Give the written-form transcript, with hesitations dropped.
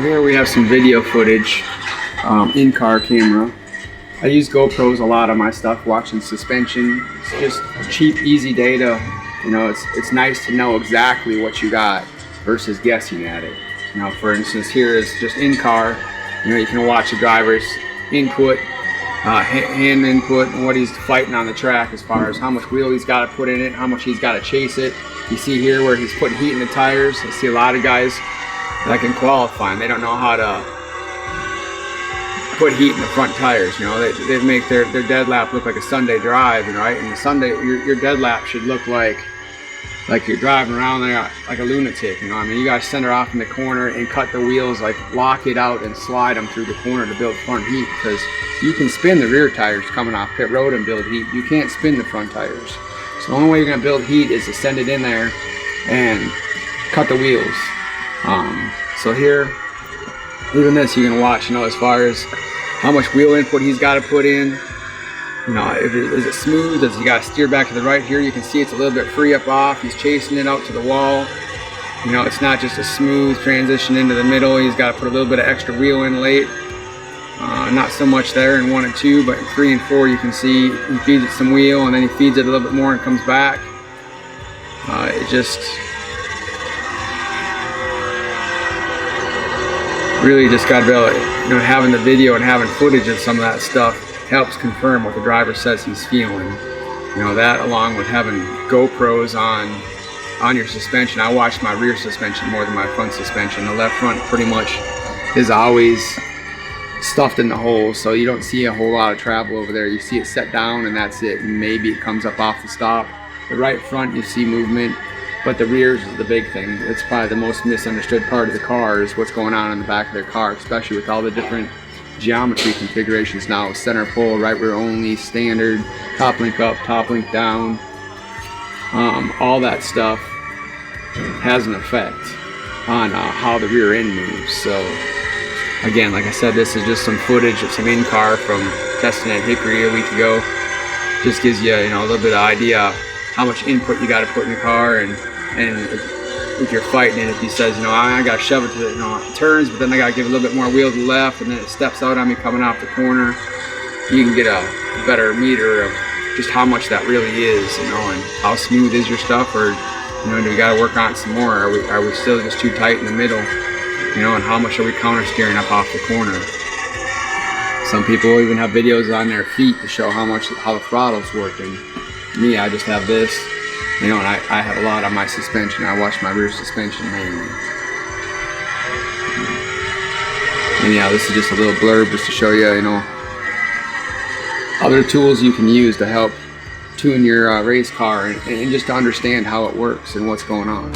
here we have some video footage, in-car camera. I use GoPros a lot on my stuff, watching suspension. It's just cheap, easy data. You know, it's nice to know exactly what you got versus guessing at it. You know, for instance, here is just in-car. You know, you can watch the driver's input, hand input, and what he's fighting on the track as far as how much wheel he's got to put in it, how much he's got to chase it. You see here where he's putting heat in the tires. I see a lot of guys that can qualify, and they don't know how to put heat in the front tires. You know, they make their dead lap look like a Sunday drive, right? And the Sunday, your dead lap should look like you're driving around there like a lunatic. You know, I mean, you guys send her off in the corner and cut the wheels, like lock it out and slide them through the corner to build front heat, because you can spin the rear tires coming off pit road and build heat. You can't spin the front tires. So the only way you're gonna build heat is to send it in there and cut the wheels. So here, even this you can watch, you know, as far as how much wheel input he's got to put in. You know, is it smooth? Does he got to steer back to the right? Here you can see it's a little bit free up off. He's chasing it out to the wall. You know, it's not just a smooth transition into the middle. He's got to put a little bit of extra wheel in late. Not so much there in 1 and 2, but in 3 and 4 you can see he feeds it some wheel, and then he feeds it a little bit more and comes back. It just really just got to be able to, you know, having the video and having footage of some of that stuff helps confirm what the driver says he's feeling. You know, that along with having GoPros on your suspension. I watch my rear suspension more than my front suspension. The left front pretty much is always stuffed in the hole, so you don't see a whole lot of travel over there. You see it set down and that's it, and maybe it comes up off the stop. The right front you see movement, but the rears is the big thing. It's probably the most misunderstood part of the car, is what's going on in the back of their car, especially with all the different geometry configurations now. Center pull, right rear only, standard, top link up, top link down. All that stuff has an effect on how the rear end moves. So again, like I said, this is just some footage of some in-car from testing at Hickory a week ago. Just gives you, you know, a little bit of idea how much input you got to put in the car, and if you're fighting it, if he says, you know, I got to shove it to the, you know, it turns, but then I got to give a little bit more wheel to the left, and then it steps out on me coming off the corner. You can get a better meter of just how much that really is, you know, and how smooth is your stuff, or, you know, do we got to work on it some more? Are we still just too tight in the middle? You know, and how much are we counter steering up off the corner? Some people even have videos on their feet to show how the throttle's working. Me, I just have this, you know, and I have a lot on my suspension. I watch my rear suspension mainly. And yeah, this is just a little blurb just to show you, you know, other tools you can use to help tune your race car, and just to understand how it works and what's going on.